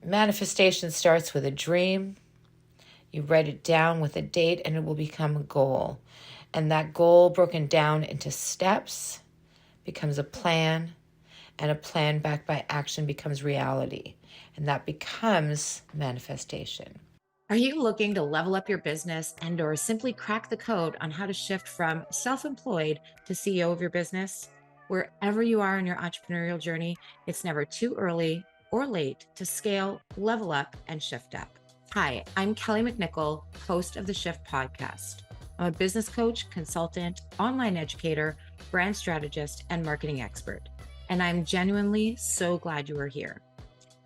Manifestation starts with a dream. You write it down with a date and it will become a goal. And that goal broken down into steps becomes a plan, and a plan backed by action becomes reality. And that becomes manifestation. Are you looking to level up your business and or simply crack the code on how to shift from self-employed to CEO of your business? Wherever you are in your entrepreneurial journey, it's never too early or late to scale, level up, and shift up. Hi, I'm Kelley McNicoll, host of the Shift podcast. I'm a business coach, consultant, online educator, brand strategist, and marketing expert. And I'm genuinely so glad you are here.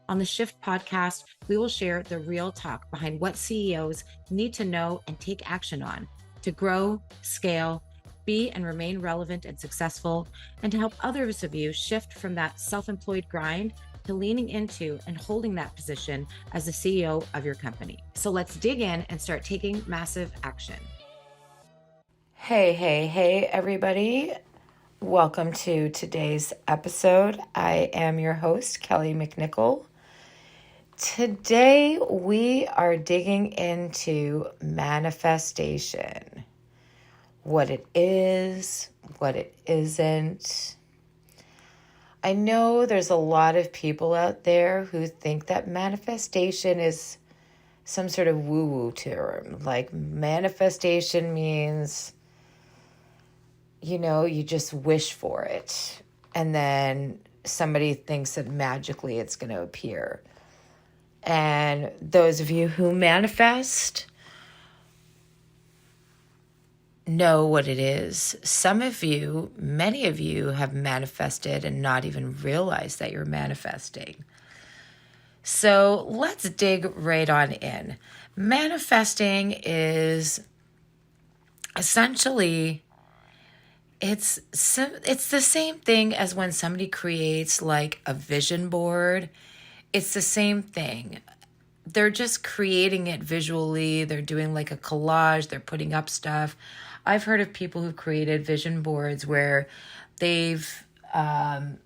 On the Shift podcast, we will share the real talk behind what CEOs need to know and take action on to grow, scale, be and remain relevant and successful, and to help others of you shift from that self-employed grind to leaning into and holding that position as the CEO of your company. So let's dig in and start taking massive action. Hey, everybody. Welcome to today's episode. I am your host, Kelley McNicoll. Today, we are digging into manifestation. What it is, what it isn't. I know there's a lot of people out there who think that manifestation is some sort of woo-woo term. Like manifestation means, you just wish for it. And then somebody thinks that magically it's going to appear. And those of you who manifest know what it is. Some of you, many of you have manifested and not even realized that you're manifesting. So let's dig right on in. Manifesting is essentially, it's the same thing as when somebody creates like a vision board. It's the same thing. They're just creating it visually. They're doing like a collage. They're putting up stuff. I've heard of people who've created vision boards where they can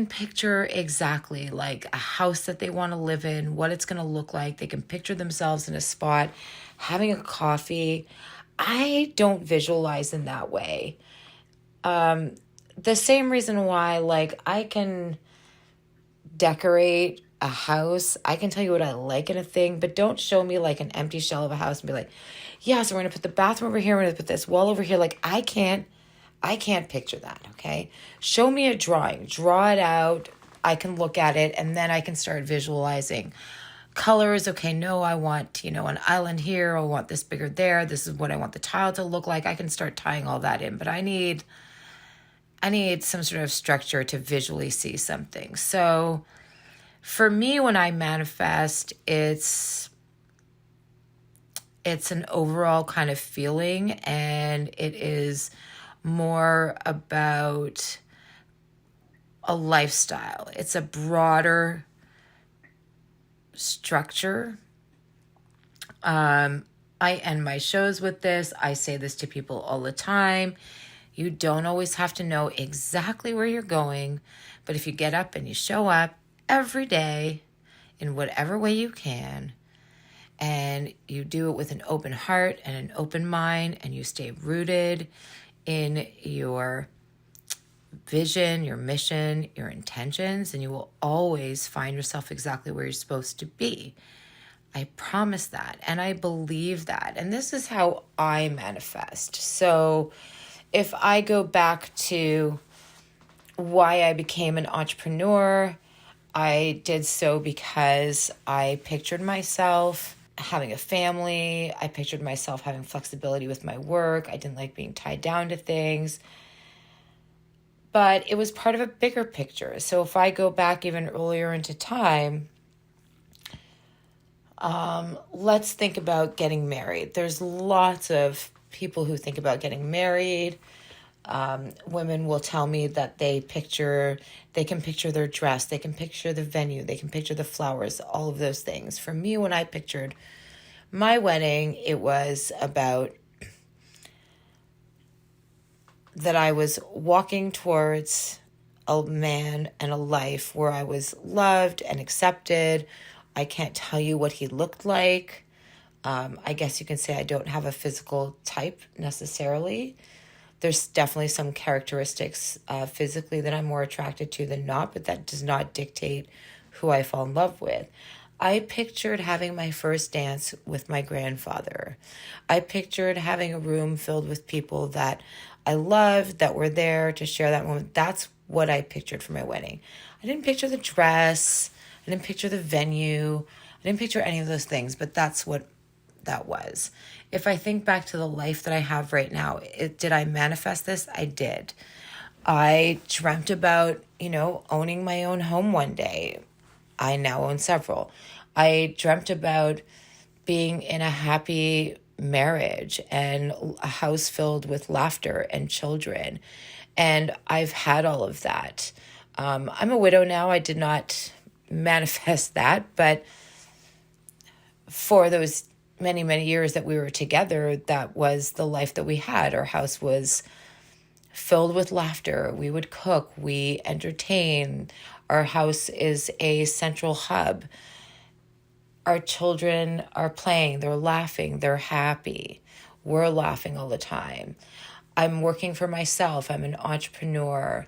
picture exactly like a house that they want to live in, what it's going to look like. They can picture themselves in a spot, having a coffee. I don't visualize in that way. The same reason why, like, I can decorate a house. I can tell you what I like in a thing, but don't show me like an empty shell of a house and be like, yeah, so we're going to put the bathroom over here. We're going to put this wall over here. Like, I can't picture that. Okay. Show me a drawing, draw it out. I can look at it and then I can start visualizing colors. Okay. No, I want, an island here. I want this bigger there. This is what I want the tile to look like. I can start tying all that in, but I need some sort of structure to visually see something. So for me, when I manifest, it's an overall kind of feeling, and it is more about a lifestyle. It's a broader structure. I end my shows with this. I say this to people all the time. You don't always have to know exactly where you're going, but if you get up and you show up every day in whatever way you can, and you do it with an open heart and an open mind, and you stay rooted in your vision, your mission, your intentions, and you will always find yourself exactly where you're supposed to be. I promise that, and I believe that. And this is how I manifest. So if I go back to why I became an entrepreneur, I did so because I pictured myself having a family. I pictured myself having flexibility with my work. I didn't like being tied down to things. But it was part of a bigger picture. So if I go back even earlier into time, let's think about getting married. There's lots of people who think about getting married. Women will tell me that they can picture their dress, they can picture the venue, they can picture the flowers, all of those things. For me, when I pictured my wedding, it was about that I was walking towards a man and a life where I was loved and accepted. I can't tell you what he looked like. I guess you can say I don't have a physical type necessarily. There's definitely some characteristics physically that I'm more attracted to than not, but that does not dictate who I fall in love with. I pictured having my first dance with my grandfather. I pictured having a room filled with people that I loved, that were there to share that moment. That's what I pictured for my wedding. I didn't picture the dress. I didn't picture the venue. I didn't picture any of those things, but that's what that was. If I think back to the life that I have right now, did I manifest this? I did. I dreamt about, owning my own home one day. I now own several. I dreamt about being in a happy marriage and a house filled with laughter and children. And I've had all of that. I'm a widow now. I did not manifest that, but for those many, many years that we were together, that was the life that we had. Our house was filled with laughter. We would cook, we entertain. Our house is a central hub. Our children are playing, they're laughing, they're happy. We're laughing all the time. I'm working for myself. I'm an entrepreneur.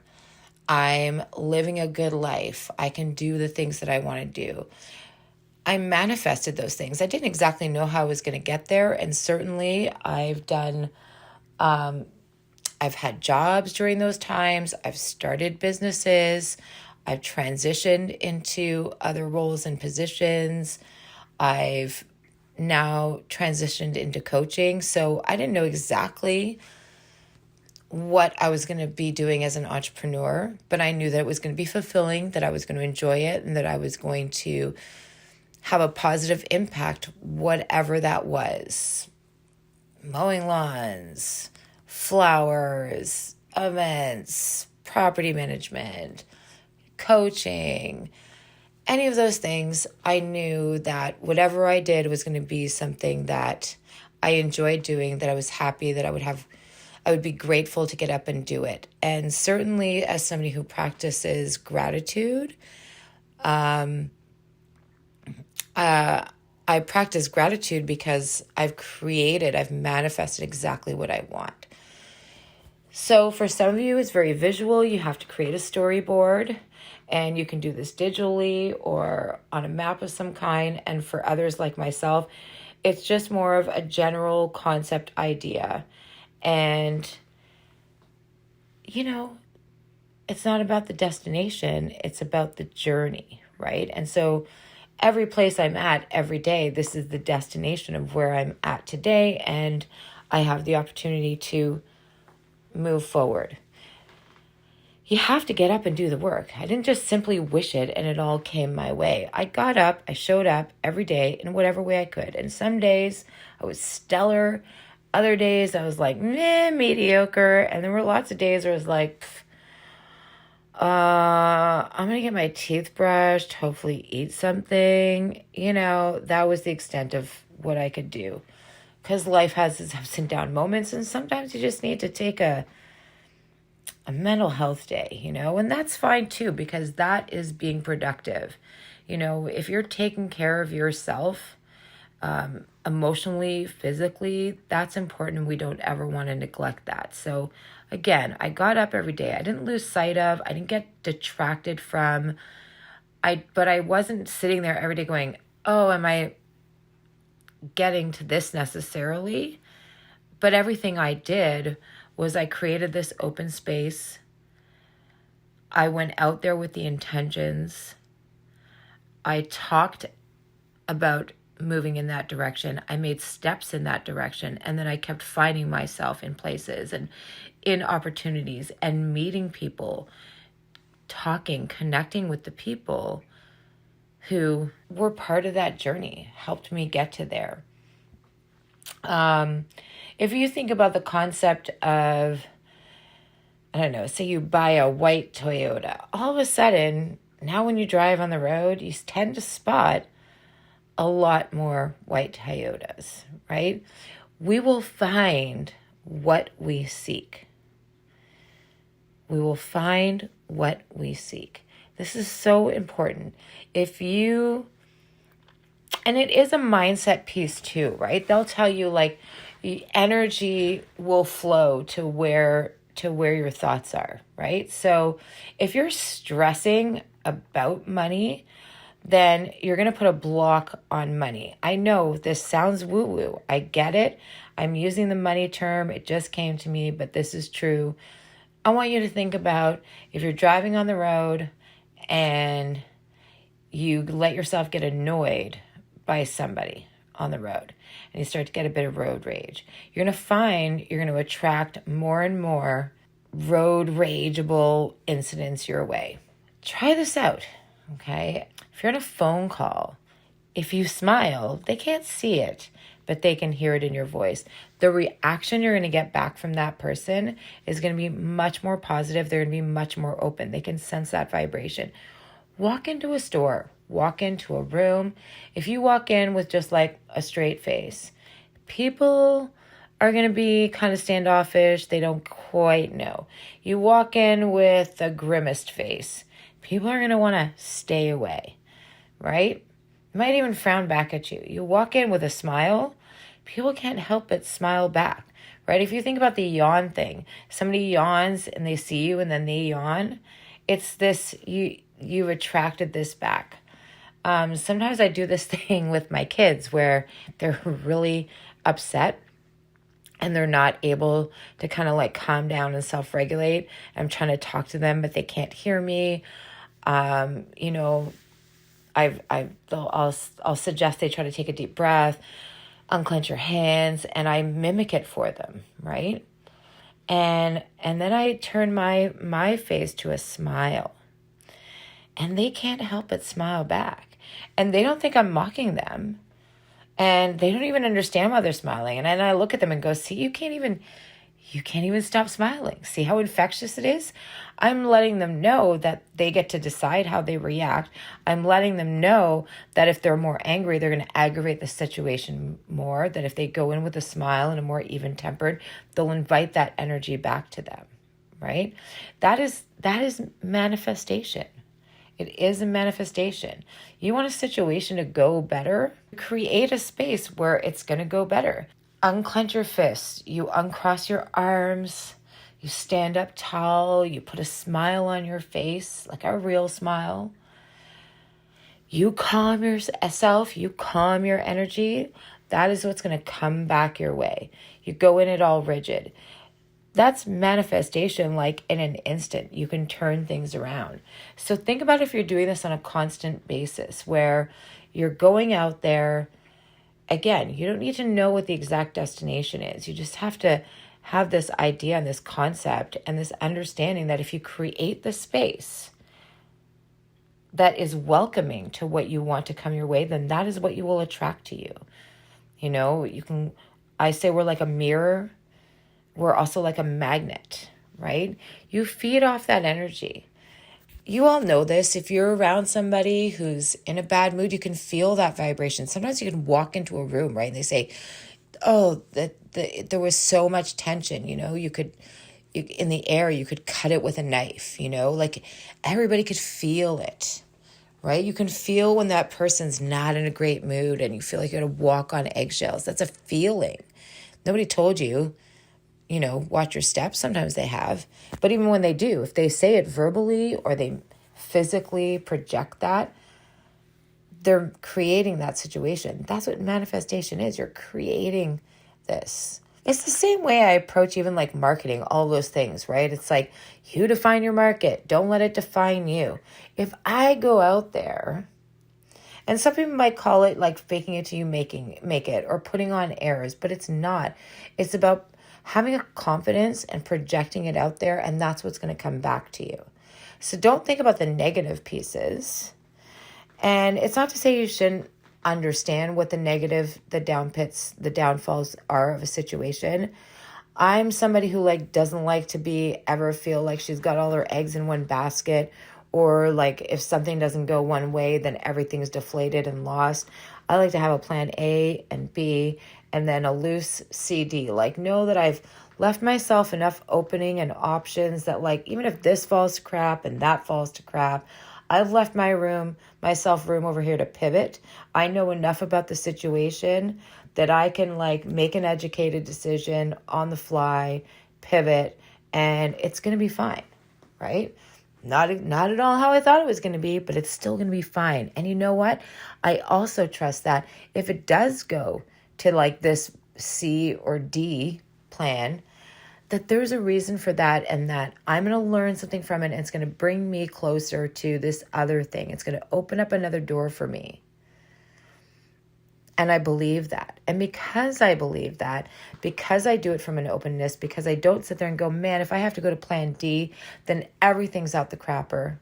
I'm living a good life. I can do the things that I want to do. I manifested those things. I didn't exactly know how I was going to get there. And certainly I've had jobs during those times. I've started businesses. I've transitioned into other roles and positions. I've now transitioned into coaching. So I didn't know exactly what I was going to be doing as an entrepreneur, but I knew that it was going to be fulfilling, that I was going to enjoy it, and that I was going to have a positive impact, whatever that was. Mowing lawns, flowers, events, property management, coaching, any of those things. I knew that whatever I did was going to be something that I enjoyed doing, that I was happy, that I would be grateful to get up and do it. And certainly as somebody who practices gratitude, I practice gratitude because I've manifested exactly what I want. So for some of you, it's very visual. You have to create a storyboard, and you can do this digitally or on a map of some kind. And for others like myself, it's just more of a general concept idea. And, it's not about the destination. It's about the journey, right? And so every place I'm at every day, this is the destination of where I'm at today. And I have the opportunity to move forward. You have to get up and do the work. I didn't just simply wish it and it all came my way. I got up, I showed up every day in whatever way I could. And some days I was stellar. Other days I was like, mediocre. And there were lots of days where I was like, I'm going to get my teeth brushed, hopefully eat something. That was the extent of what I could do. Because life has its ups and down moments, and sometimes you just need to take a mental health day, and that's fine too, because that is being productive. If you're taking care of yourself, emotionally, physically, that's important, and we don't ever want to neglect that. So again, I got up every day. I didn't lose sight of, I didn't get detracted from, but I wasn't sitting there every day going, oh, am I getting to this necessarily? But everything I did was I created this open space. I went out there with the intentions. I talked about moving in that direction. I made steps in that direction. And then I kept finding myself in places and in opportunities and meeting people, talking, connecting with the people who were part of that journey, helped me get to there. If you think about the concept of, I don't know, say you buy a white Toyota, all of a sudden, now when you drive on the road, you tend to spot a lot more white Toyotas, right? We will find what we seek. We will find what we seek. This is so important. And it is a mindset piece too, right? They'll tell you like the energy will flow to where your thoughts are, right? So if you're stressing about money, then you're going to put a block on money. I know this sounds woo-woo. I get it. I'm using the money term. It just came to me, but this is true. I want you to think about if you're driving on the road and you let yourself get annoyed by somebody on the road and you start to get a bit of road rage, you're going to find you're going to attract more and more road rageable incidents your way. Try this out, okay? If you're on a phone call, if you smile, they can't see it, but they can hear it in your voice. The reaction you're going to get back from that person is going to be much more positive. They're going to be much more open. They can sense that vibration. Walk into a store, walk into a room. If you walk in with just like a straight face, people are going to be kind of standoffish. They don't quite know. You walk in with a grimaced face, people are going to want to stay away, right? Might even frown back at you. You walk in with a smile, people can't help but smile back, right? If you think about the yawn thing, somebody yawns and they see you and then they yawn. It's this, you've attracted this back. Sometimes I do this thing with my kids where they're really upset and they're not able to kind of like calm down and self-regulate. I'm trying to talk to them, but they can't hear me. I'll suggest they try to take a deep breath, unclench your hands, and I mimic it for them, right? And then I turn my face to a smile, and they can't help but smile back, and they don't think I'm mocking them, and they don't even understand why they're smiling. And then I look at them and go, "See, you can't even stop smiling. See how infectious it is?" I'm letting them know that they get to decide how they react. I'm letting them know that if they're more angry, they're going to aggravate the situation more. That if they go in with a smile and a more even-tempered, they'll invite that energy back to them, right? That is manifestation. It is a manifestation. You want a situation to go better? Create a space where it's going to go better. Unclench your fists. You uncross your arms. You stand up tall. You put a smile on your face, like a real smile. You calm yourself. You calm your energy. That is what's going to come back your way. You go in it all rigid. That's manifestation, like in an instant. You can turn things around. So think about if you're doing this on a constant basis where you're going out there. Again, you don't need to know what the exact destination is. You just have to have this idea and this concept and this understanding that if you create the space that is welcoming to what you want to come your way, then that is what you will attract to you. You know, I say we're like a mirror. We're also like a magnet, right? You feed off that energy. You all know this. If you're around somebody who's in a bad mood, you can feel that vibration. Sometimes you can walk into a room, right? And they say, "Oh, there was so much tension." You know, in the air, you could cut it with a knife. You know, like everybody could feel it, right? You can feel when that person's not in a great mood, and you feel like you're gonna walk on eggshells. That's a feeling. Nobody told you. You know, watch your steps. Sometimes they have. But even when they do, if they say it verbally or they physically project that, they're creating that situation. That's what manifestation is. You're creating this. It's the same way I approach even like marketing, all those things, right? It's like you define your market. Don't let it define you. If I go out there, and some people might call it like faking it till you make it, or putting on airs, but it's not. It's about having a confidence and projecting it out there, and that's what's going to come back to you. So don't think about the negative pieces. And it's not to say you shouldn't understand what the negative, the downfalls are of a situation. I'm somebody who doesn't like to ever feel like she's got all her eggs in one basket, or like if something doesn't go one way, then everything's deflated and lost. I like to have a plan A and B and then a loose CD. Like know that I've left myself enough opening and options that, like, even if this falls to crap and that falls to crap, I've left myself room over here to pivot. I know enough about the situation that I can, like, make an educated decision on the fly, pivot, and it's going to be fine, right? Not at all how I thought it was going to be, but it's still going to be fine. And you know what? I also trust that if it does go to, like, this C or D plan, that there's a reason for that, and that I'm going to learn something from it, and it's going to bring me closer to this other thing. It's going to open up another door for me. And I believe that. And because I believe that, because I do it from an openness, because I don't sit there and go, man, if I have to go to plan D, then everything's out the crapper,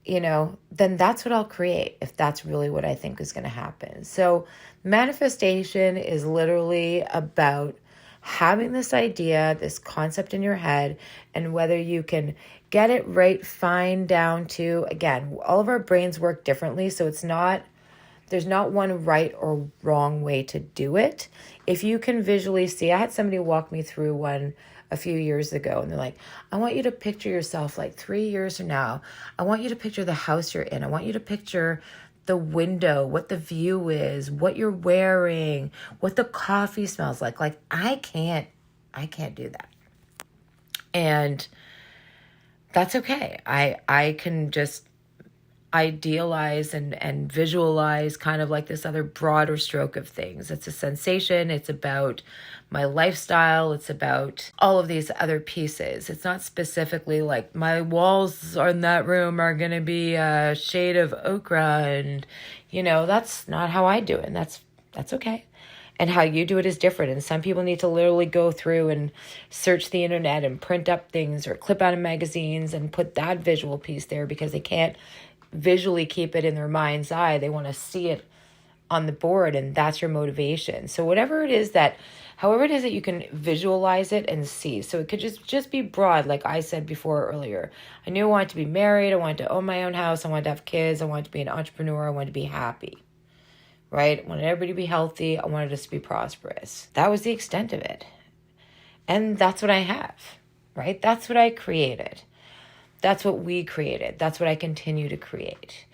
then that's what I'll create, if that's really what I think is going to happen. So manifestation is literally about having this idea, this concept in your head, and whether you can get it right, fine down to, again, all of our brains work differently. So there's not one right or wrong way to do it. If you can visually see, I had somebody walk me through one a few years ago, and they're like, I want you to picture yourself like 3 years from now. I want you to picture the house you're in. I want you to picture the window, what the view is, what you're wearing, what the coffee smells like. Like, I can't do that. And that's okay. I can just idealize and visualize kind of like this other broader stroke of things. It's a sensation. It's about my lifestyle. It's about all of these other pieces. It's not specifically like my walls in that room are going to be a shade of ochre, and that's not how I do it. And that's okay. And how you do it is different. And some people need to literally go through and search the internet and print up things or clip out of magazines and put that visual piece there because they can't visually keep it in their mind's eye. They want to see it on the board, and that's your motivation. So however it is that you can visualize it and see. So it could just be broad, like I said before earlier. I knew I wanted to be married. I wanted to own my own house. I wanted to have kids. I wanted to be an entrepreneur. I wanted to be happy, right? I wanted everybody to be healthy. I wanted us to be prosperous. That was the extent of it. And that's what I have, right? That's what I created. That's what we created. That's what I continue to create.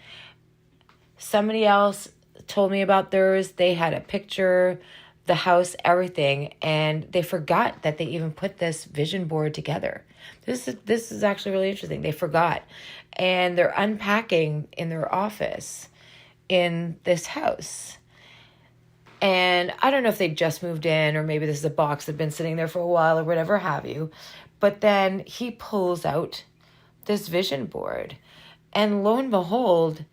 Somebody else told me about theirs. They had a picture, the house, everything, and they forgot that they even put this vision board together. This is actually really interesting. They forgot. And they're unpacking in their office in this house. And I don't know if they just moved in, or maybe this is a box that's been sitting there for a while or whatever have you. But then he pulls out this vision board, and lo and behold,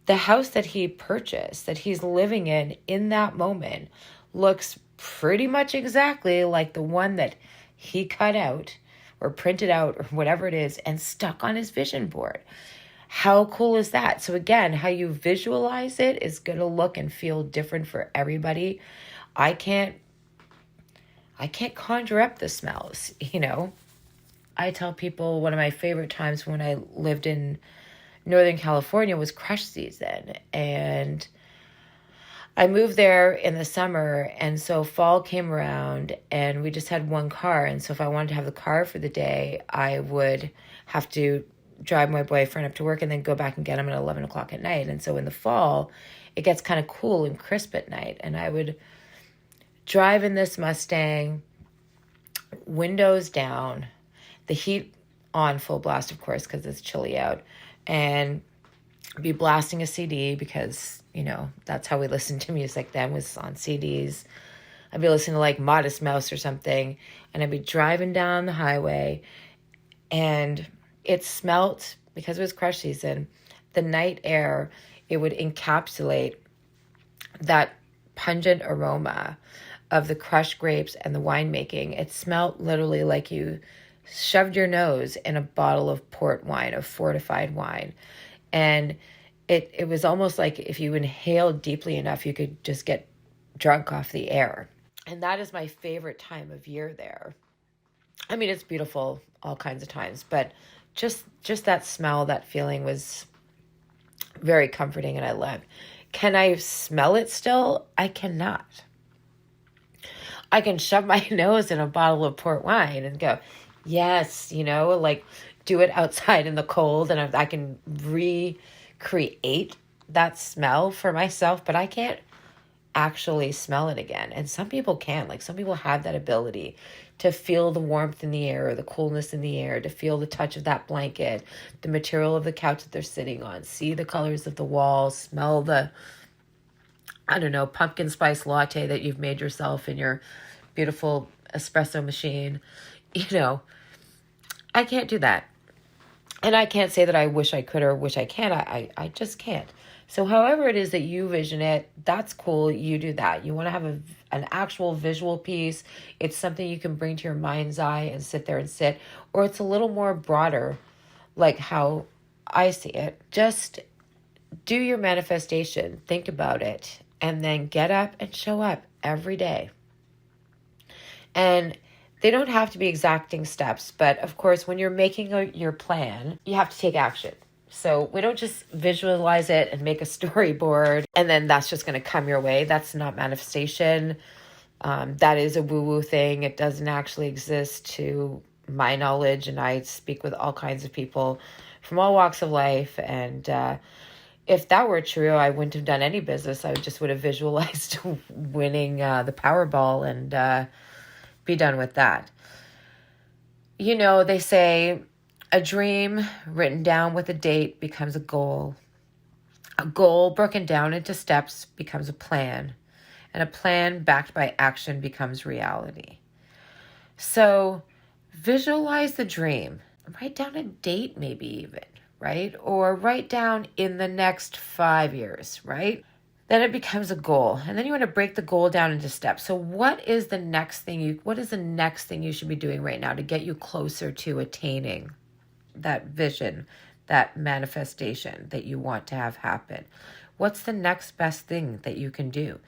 the house that he purchased, that he's living in that moment, looks pretty much exactly like the one that he cut out or printed out or whatever it is and stuck on his vision board. How cool is that? So again, how you visualize it is going to look and feel different for everybody. I can't conjure up the smells, I tell people one of my favorite times when I lived in Northern California was crush season. And I moved there in the summer. And so fall came around and we just had one car. And so if I wanted to have the car for the day, I would have to drive my boyfriend up to work and then go back and get him at 11 o'clock at night. And so in the fall, it gets kind of cool and crisp at night. And I would drive in this Mustang, windows down, the heat on full blast, of course, because it's chilly out, and be blasting a CD because, that's how we listened to music then, was on CDs. I'd be listening to like Modest Mouse or something, and I'd be driving down the highway, and it smelt, because it was crush season, the night air, it would encapsulate that pungent aroma of the crushed grapes and the winemaking. It smelled literally like you shoved your nose in a bottle of port wine, of fortified wine. And it was almost like if you inhaled deeply enough, you could just get drunk off the air. And that is my favorite time of year there. I mean, it's beautiful all kinds of times, but just that smell, that feeling was very comforting, and I loved. Can I smell it still? I cannot. I can shove my nose in a bottle of port wine and go, yes, like do it outside in the cold, and I can recreate that smell for myself, but I can't actually smell it again. And some people can. Like, some people have that ability to feel the warmth in the air, or the coolness in the air, to feel the touch of that blanket, the material of the couch that they're sitting on, see the colors of the walls, smell the, I don't know, pumpkin spice latte that you've made yourself in your beautiful espresso machine. I can't do that. And I can't say that I wish I could or wish I can. I just can't. So however it is that you vision it, that's cool. You do that. You want to have an actual visual piece. It's something you can bring to your mind's eye and sit there and sit. Or it's a little more broader, like how I see it. Just do your manifestation. Think about it. And then get up and show up every day. And they don't have to be exacting steps, but of course, when you're making your plan, you have to take action. So we don't just visualize it and make a storyboard, and then that's just going to come your way. That's not manifestation. That is a woo-woo thing. It doesn't actually exist to my knowledge, and I speak with all kinds of people from all walks of life, and if that were true, I wouldn't have done any business. I just would have visualized winning the Powerball and be done with that. They say a dream written down with a date becomes a goal. A goal broken down into steps becomes a plan. And a plan backed by action becomes reality. So visualize the dream. Write down a date, maybe even, right? Or write down in the next 5 years, right? Then it becomes a goal. And then you want to break the goal down into steps. So what is the next thing you should be doing right now to get you closer to attaining that vision, that manifestation that you want to have happen? What's the next best thing that you can do?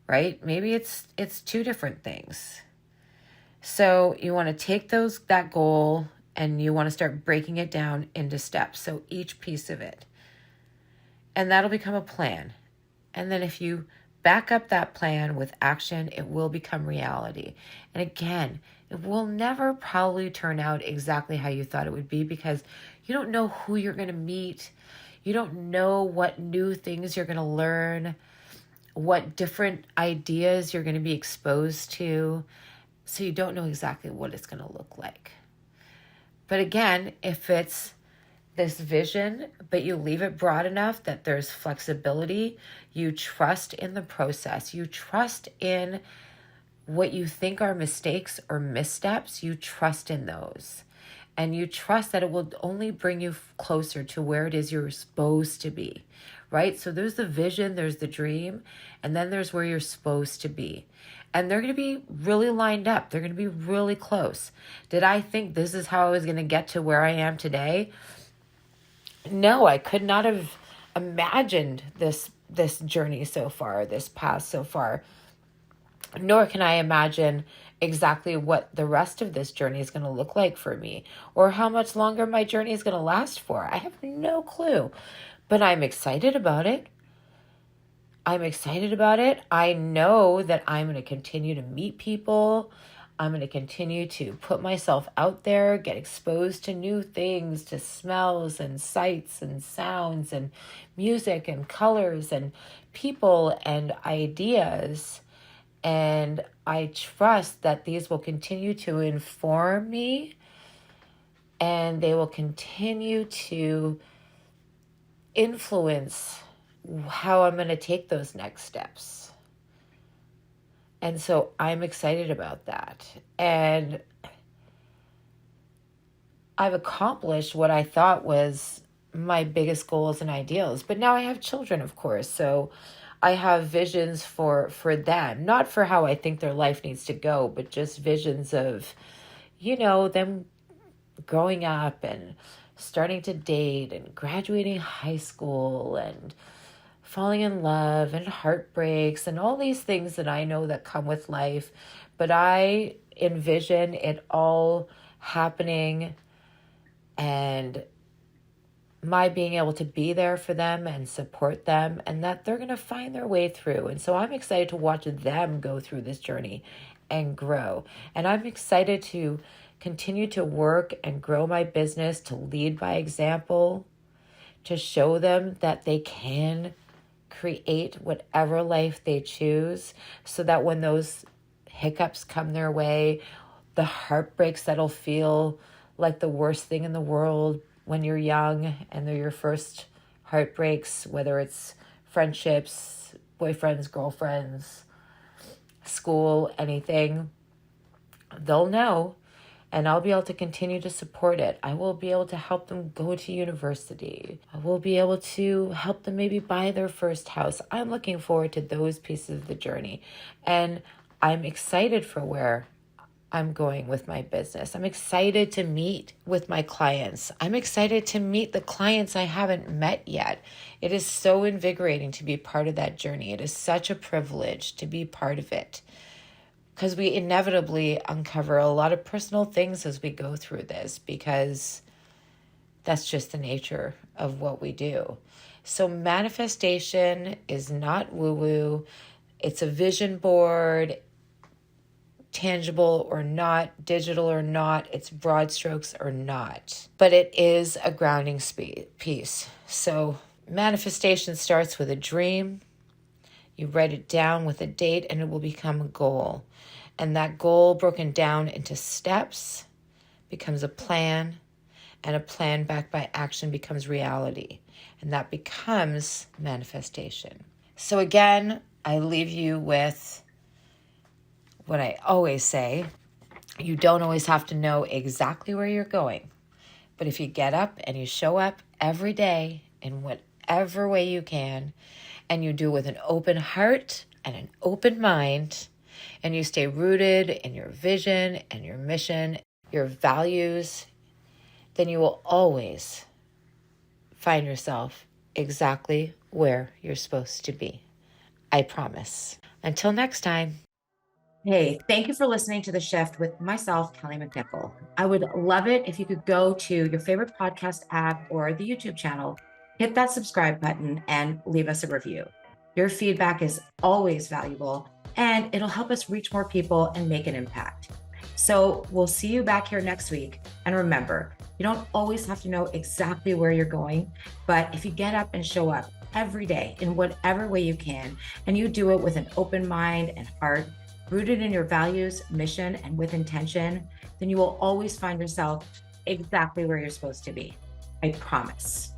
Right? Maybe it's two different things. So you want to take that goal and you want to start breaking it down into steps. So each piece of it. And that'll become a plan. And then if you back up that plan with action, it will become reality. And again, it will never probably turn out exactly how you thought it would be, because you don't know who you're going to meet. You don't know what new things you're going to learn, what different ideas you're going to be exposed to. So you don't know exactly what it's going to look like. But again, if it's this vision, but you leave it broad enough that there's flexibility, you trust in the process, you trust in what you think are mistakes or missteps, you trust in those. And you trust that it will only bring you closer to where it is you're supposed to be, right? So there's the vision, there's the dream, and then there's where you're supposed to be. And they're going to be really lined up. They're going to be really close. Did I think this is how I was going to get to where I am today? No, I could not have imagined this journey so far, this path so far. Nor can I imagine exactly what the rest of this journey is going to look like for me, or how much longer my journey is going to last for. I have no clue, but I'm excited about it. I know that I'm going to continue to meet people. I'm going to continue to put myself out there, get exposed to new things, to smells and sights and sounds and music and colors and people and ideas. And I trust that these will continue to inform me, and they will continue to influence how I'm going to take those next steps. And so I'm excited about that. And I've accomplished what I thought was my biggest goals and ideals. But now I have children, of course. So I have visions for them, not for how I think their life needs to go, but just visions of, them growing up and starting to date and graduating high school and falling in love and heartbreaks and all these things that I know that come with life. But I envision it all happening, and my being able to be there for them and support them, and that they're going to find their way through. And so I'm excited to watch them go through this journey and grow. And I'm excited to continue to work and grow my business, to lead by example, to show them that they can create whatever life they choose, so that when those hiccups come their way, the heartbreaks that'll feel like the worst thing in the world when you're young and they're your first heartbreaks, whether it's friendships, boyfriends, girlfriends, school, anything, they'll know, and I'll be able to continue to support it. I will be able to help them go to university. I will be able to help them maybe buy their first house. I'm looking forward to those pieces of the journey. And I'm excited for where I'm going with my business. I'm excited to meet with my clients. I'm excited to meet the clients I haven't met yet. It is so invigorating to be part of that journey. It is such a privilege to be part of it, because we inevitably uncover a lot of personal things as we go through this, because that's just the nature of what we do. So manifestation is not woo-woo. It's a vision board, tangible or not, digital or not, it's broad strokes or not. But it is a grounding piece. So manifestation starts with a dream. You write it down with a date and it will become a goal. And that goal broken down into steps becomes a plan, and a plan backed by action becomes reality. And that becomes manifestation. So again, I leave you with what I always say: you don't always have to know exactly where you're going. But if you get up and you show up every day in whatever way you can, and you do it with an open heart and an open mind, and you stay rooted in your vision and your mission, your values, then you will always find yourself exactly where you're supposed to be. I promise. Until next time. Hey, thank you for listening to The Shift with myself, Kelley McNicoll. I would love it if you could go to your favorite podcast app or the YouTube channel, hit that subscribe button, and leave us a review. Your feedback is always valuable, and it'll help us reach more people and make an impact. So we'll see you back here next week. And remember, you don't always have to know exactly where you're going, but if you get up and show up every day in whatever way you can, and you do it with an open mind and heart, rooted in your values, mission, and with intention, then you will always find yourself exactly where you're supposed to be. I promise.